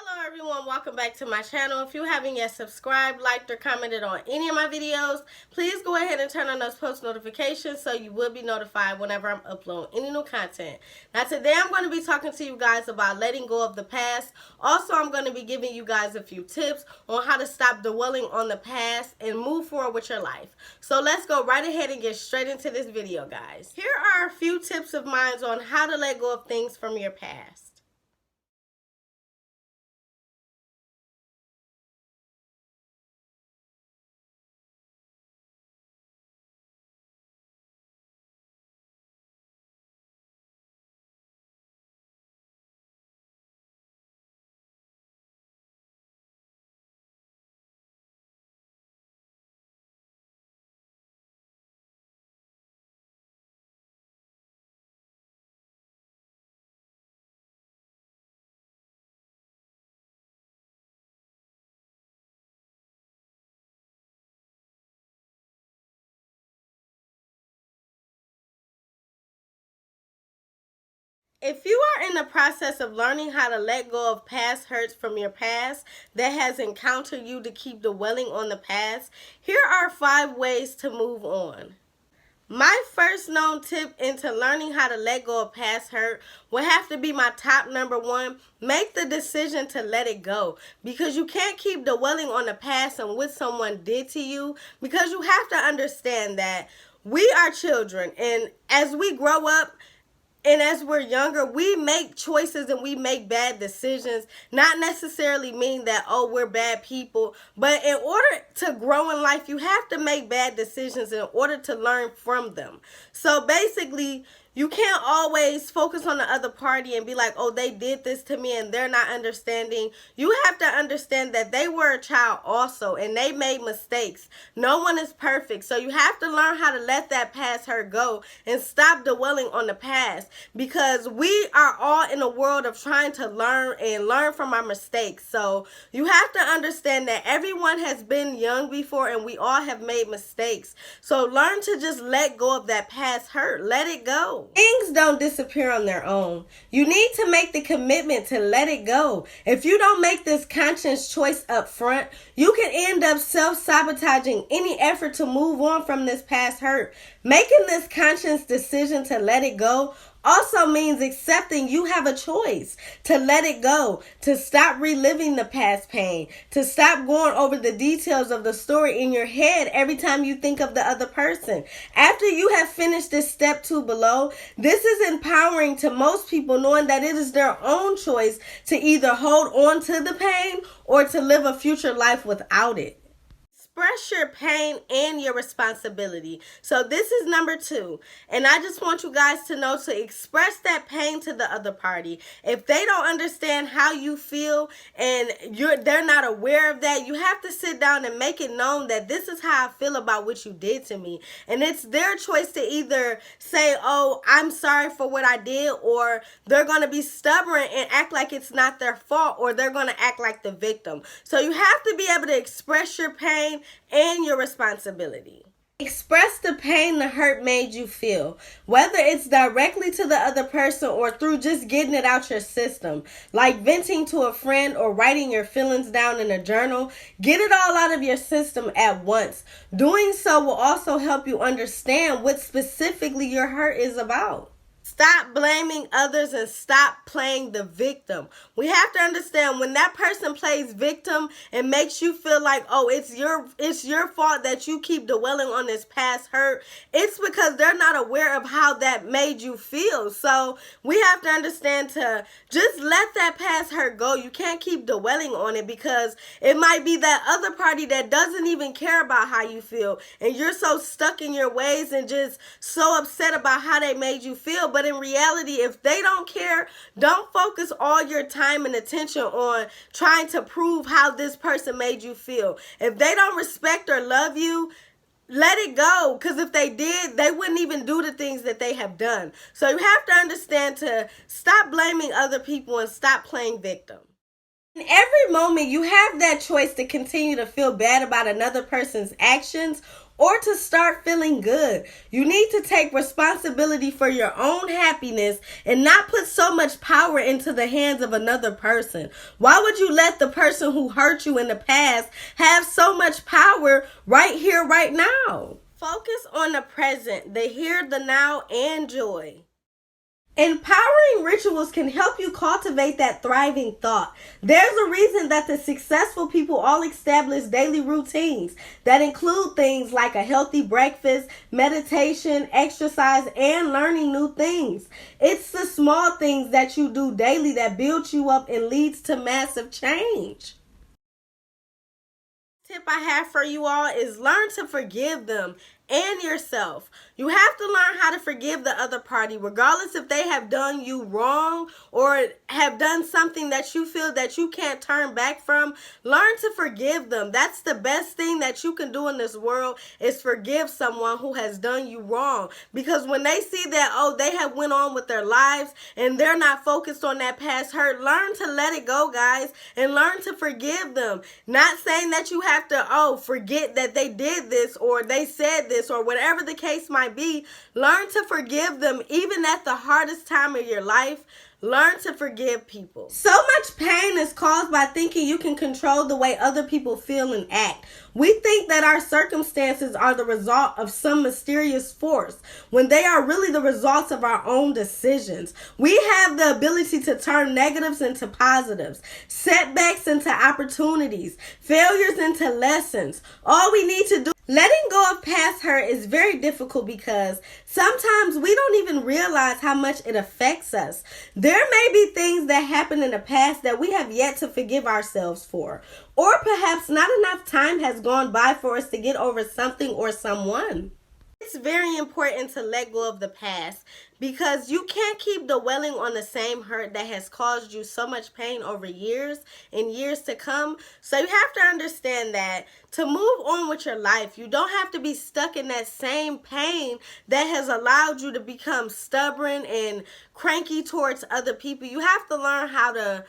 Hello everyone, welcome back to my channel. If you haven't yet subscribed, liked, or commented on any of my videos, please go ahead and turn on those post notifications so you will be notified whenever I'm uploading any new content. Now today I'm going to be talking to you guys about letting go of the past. Also, I'm going to be giving you guys a few tips on how to stop dwelling on the past and move forward with your life. So let's go right ahead and get straight into this video, guys. Here are a few tips of mine on how to let go of things from your past. If you are in the process of learning how to let go of past hurts from your past that has encountered you to keep dwelling on the past, here are 5 ways to move on. My first known tip into learning how to let go of past hurt will have to be my top number 1. Make the decision to let it go, because you can't keep dwelling on the past and what someone did to you, because you have to understand that we are children, and as we grow up, and as we're younger, we make choices and we make bad decisions. Not necessarily mean that, oh, we're bad people. But in order to grow in life, you have to make bad decisions in order to learn from them. So basically, you can't always focus on the other party and be like, oh, they did this to me and they're not understanding. You have to understand that they were a child also and they made mistakes. No one is perfect. So you have to learn how to let that past hurt go and stop dwelling on the past, because we are all in a world of trying to learn from our mistakes. So you have to understand that everyone has been young before and we all have made mistakes. So learn to just let go of that past hurt. Let it go. Things don't disappear on their own. You need to make the commitment to let it go. If you don't make this conscious choice up front, you can end up self-sabotaging any effort to move on from this past hurt. Making this conscious decision to let it go also means accepting you have a choice to let it go, to stop reliving the past pain, to stop going over the details of the story in your head every time you think of the other person. After you have finished this step 2 below, this is empowering to most people, knowing that it is their own choice to either hold on to the pain or to live a future life without it. Express your pain and your responsibility. So this is number 2. And I just want you guys to know to express that pain to the other party. If they don't understand how you feel and they're not aware of that, you have to sit down and make it known that this is how I feel about what you did to me. And it's their choice to either say, oh, I'm sorry for what I did, or they're going to be stubborn and act like it's not their fault, or they're going to act like the victim. So you have to be able to express your pain and your responsibility. Express the pain the hurt made you feel, whether it's directly to the other person or through just getting it out your system, like venting to a friend or writing your feelings down in a journal. Get it all out of your system at once. Doing so will also help you understand what specifically your hurt is about. Stop blaming others and stop playing the victim. We have to understand, when that person plays victim and makes you feel like, oh, it's your fault that you keep dwelling on this past hurt, it's because they're not aware of how that made you feel. So we have to understand to just let that past hurt go. You can't keep dwelling on it, because it might be that other party that doesn't even care about how you feel, and you're so stuck in your ways and just so upset about how they made you feel. But in reality, if they don't care, don't focus all your time and attention on trying to prove how this person made you feel. If they don't respect or love you, let it go, because if they did, they wouldn't even do the things that they have done. So you have to understand to stop blaming other people and stop playing victim. In every moment, you have that choice to continue to feel bad about another person's actions, or to start feeling good. You need to take responsibility for your own happiness and not put so much power into the hands of another person. Why would you let the person who hurt you in the past have so much power right here, right now? Focus on the present, the here, the now, and joy. Empowering rituals can help you cultivate that thriving thought. There's a reason that the successful people all establish daily routines that include things like a healthy breakfast, meditation, exercise, and learning new things. It's the small things that you do daily that build you up and leads to massive change. Tip I have for you all is learn to forgive them and yourself. You have to learn how to forgive the other party, regardless if they have done you wrong or have done something that you feel that you can't turn back from. Learn to forgive them. That's the best thing that you can do in this world, is forgive someone who has done you wrong. Because when they see that, oh, they have went on with their lives and they're not focused on that past hurt, learn to let it go, guys, and learn to forgive them. Not saying that you have to, forget that they did this or they said this, or whatever the case might be. Learn to forgive them even at the hardest time of your life. Learn to forgive people. So much pain is caused by thinking you can control the way other people feel and act. We think that our circumstances are the result of some mysterious force, when they are really the results of our own decisions. We have the ability to turn negatives into positives, setbacks into opportunities, failures into lessons. All we need to do. Letting go of past hurt is very difficult because sometimes we don't even realize how much it affects us. There may be things that happened in the past that we have yet to forgive ourselves for. Or perhaps not enough time has gone by for us to get over something or someone. It's very important to let go of the past because you can't keep dwelling on the same hurt that has caused you so much pain over years and years to come. So you have to understand that to move on with your life, you don't have to be stuck in that same pain that has allowed you to become stubborn and cranky towards other people. You have to learn how to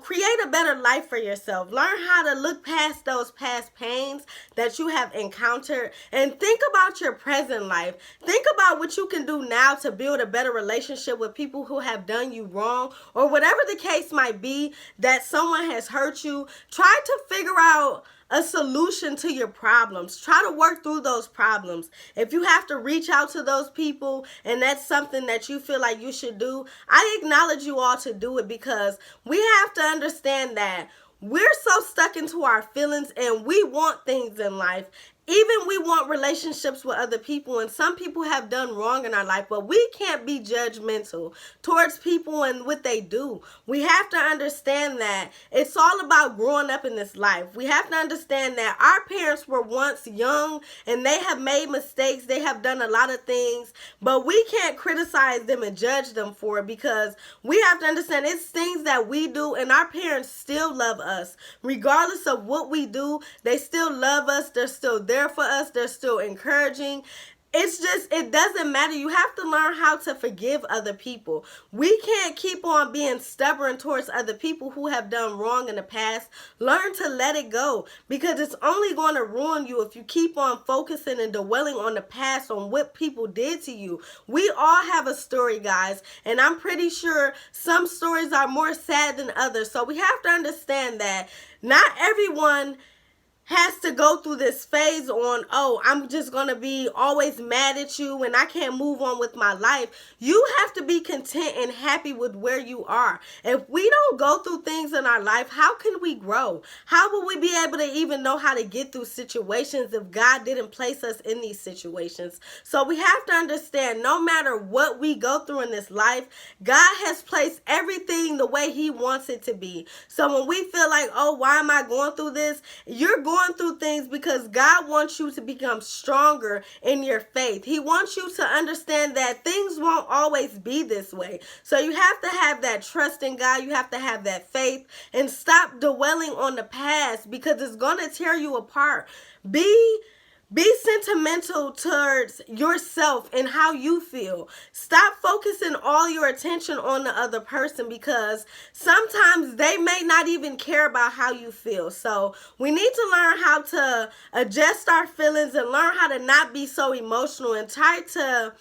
create a better life for yourself. Learn how to look past those past pains that you have encountered and think about your present life. Think about what you can do now to build a better relationship with people who have done you wrong, or whatever the case might be that someone has hurt you. Try to figure out a solution to your problems. Try to work through those problems. If you have to reach out to those people and that's something that you feel like you should do, I acknowledge you all to do it, because we have to understand that we're so stuck into our feelings and we want things in life. Even we want relationships with other people, and some people have done wrong in our life, but we can't be judgmental towards people and what they do. We have to understand that it's all about growing up in this life. We have to understand that our parents were once young and they have made mistakes. They have done a lot of things, but we can't criticize them and judge them for it, because we have to understand it's things that we do and our parents still love us. Regardless of what we do, they still love us. They're still there for us. They're still encouraging. It doesn't matter. You have to learn how to forgive other people. We can't keep on being stubborn towards other people who have done wrong in the past. Learn to let it go, because it's only going to ruin you if you keep on focusing and dwelling on the past, on what people did to you. We all have a story, guys, and I'm pretty sure some stories are more sad than others. So we have to understand that not everyone has to go through this phase on, I'm just going to be always mad at you and I can't move on with my life. You have to be content and happy with where you are. If we don't go through things in our life, how can we grow? How will we be able to even know how to get through situations if God didn't place us in these situations? So we have to understand, no matter what we go through in this life, God has placed everything the way He wants it to be. So when we feel like, why am I going through this? You're going through things because God wants you to become stronger in your faith. He wants you to understand that things won't always be this way. So you have to have that trust in God. You have to have that faith and stop dwelling on the past, because it's going to tear you apart. Be Be sentimental towards yourself and how you feel. Stop focusing all your attention on the other person, because sometimes they may not even care about how you feel. So we need to learn how to adjust our feelings and learn how to not be so emotional and try to,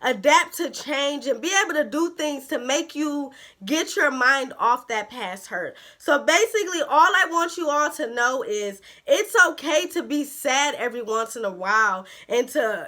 adapt to change and be able to do things to make you get your mind off that past hurt. So basically, all I want you all to know is it's okay to be sad every once in a while and to,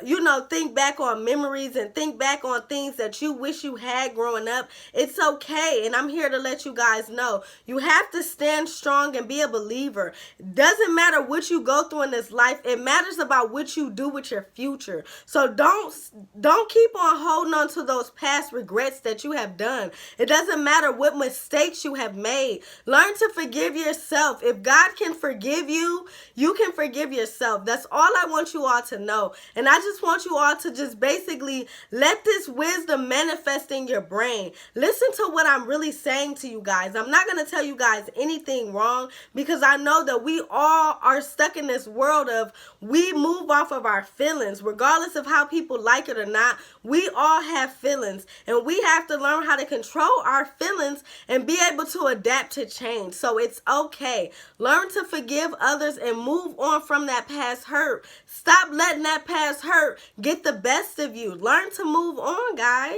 think back on memories and think back on things that you wish you had growing up. It's okay. And I'm here to let you guys know you have to stand strong and be a believer. Doesn't matter what you go through in this life. It matters about what you do with your future. So don't keep on holding on to those past regrets that you have done. It doesn't matter what mistakes you have made. Learn to forgive yourself. If God can forgive you, you can forgive yourself. That's all I want you all to know. And I just want you all to just basically let this wisdom manifest in your brain. Listen to what I'm really saying to you guys. I'm not going to tell you guys anything wrong, because I know that we all are stuck in this world of we move off of our feelings regardless of how people like it or not. We all have feelings, and we have to learn how to control our feelings and be able to adapt to change. So it's okay. Learn to forgive others and move on from that past hurt. Stop letting that past hurt get the best of you. Learn to move on, guys.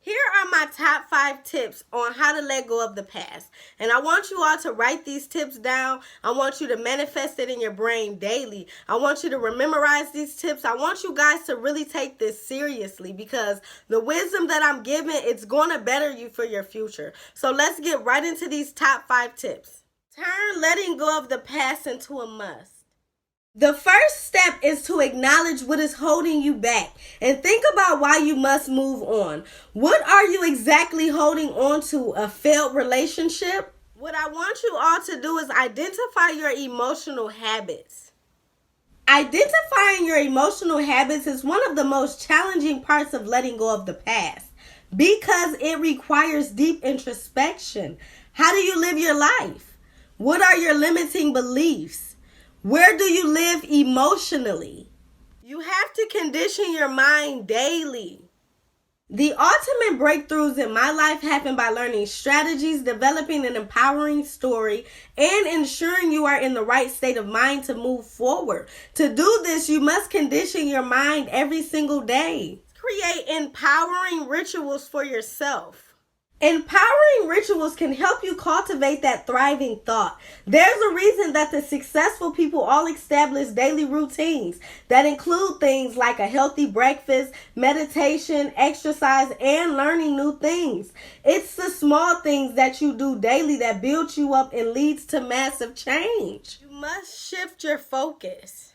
Here are my top 5 tips on how to let go of the past. And I want you all to write these tips down. I want you to manifest it in your brain daily. I want you to memorize these tips. I want you guys to really take this seriously, because the wisdom that I'm giving, it's going to better you for your future. So let's get right into these top 5 tips. Turn letting go of the past into a must. The first step is to acknowledge what is holding you back and think about why you must move on. What are you exactly holding on to? A failed relationship? What I want you all to do is identify your emotional habits. Identifying your emotional habits is one of the most challenging parts of letting go of the past, because it requires deep introspection. How do you live your life? What are your limiting beliefs? Where do you live emotionally? You have to condition your mind daily. The ultimate breakthroughs in my life happen by learning strategies, developing an empowering story, and ensuring you are in the right state of mind to move forward. To do this, you must condition your mind every single day. Create empowering rituals for yourself. Empowering rituals can help you cultivate that thriving thought. There's a reason that the successful people all establish daily routines that include things like a healthy breakfast, meditation, exercise, and learning new things. It's the small things that you do daily that build you up and leads to massive change. You must shift your focus.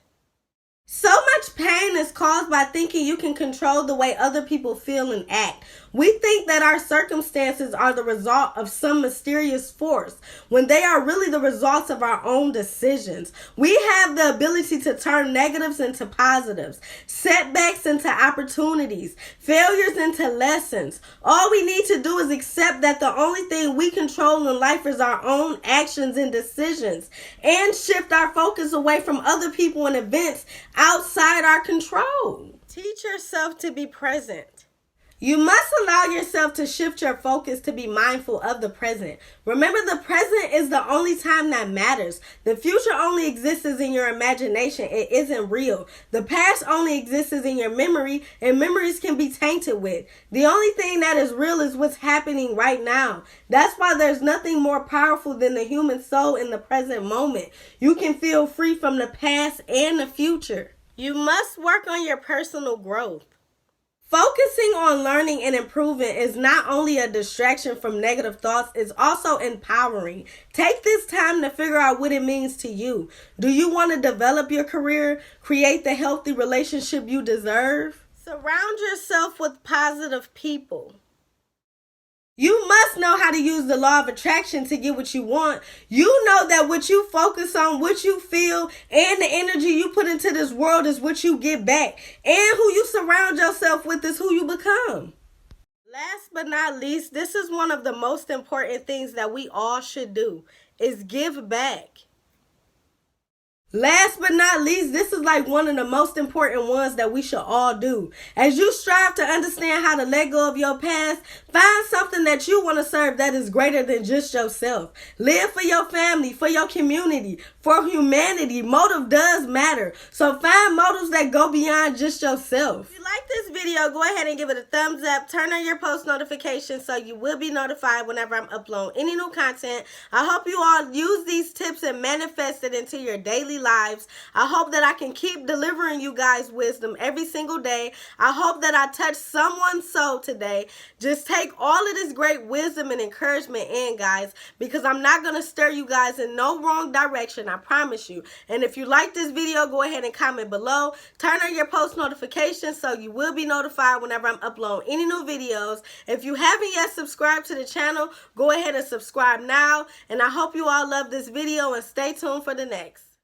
So much pain is caused by thinking you can control the way other people feel and act. We think that our circumstances are the result of some mysterious force, when they are really the results of our own decisions. We have the ability to turn negatives into positives, setbacks into opportunities, failures into lessons. All we need to do is accept that the only thing we control in life is our own actions and decisions, and shift our focus away from other people and events outside our control. Teach yourself to be present. You must allow yourself to shift your focus to be mindful of the present. Remember, the present is the only time that matters. The future only exists in your imagination. It isn't real. The past only exists in your memory, and memories can be tainted with. The only thing that is real is what's happening right now. That's why there's nothing more powerful than the human soul in the present moment. You can feel free from the past and the future. You must work on your personal growth. Focusing on learning and improving is not only a distraction from negative thoughts, it's also empowering. Take this time to figure out what it means to you. Do you want to develop your career, create the healthy relationship you deserve? Surround yourself with positive people. You must know how to use the law of attraction to get what you want. You know that what you focus on, what you feel, and the energy you put into this world is what you get back. And who you surround yourself with is who you become. Last but not least, this is one of the most important things that we all should do, is give back. Last but not least, this is like one of the most important ones that we should all do. As you strive to understand how to let go of your past, find something that you want to serve that is greater than just yourself. Live for your family, for your community, for humanity. Motive does matter. So find motives that go beyond just yourself. If you like this video, go ahead and give it a thumbs up. Turn on your post notifications so you will be notified whenever I'm uploading any new content. I hope you all use these tips and manifest it into your daily lives. I hope that I can keep delivering you guys wisdom every single day. I hope that I touch someone's soul today. Just take all of this great wisdom and encouragement in, guys, because I'm not going to stir you guys in no wrong direction, I promise you. And if you like this video, go ahead and comment below. Turn on your post notifications so you will be notified whenever I'm uploading any new videos. If you haven't yet subscribed to the channel, go ahead and subscribe now. And I hope you all love this video and stay tuned for the next.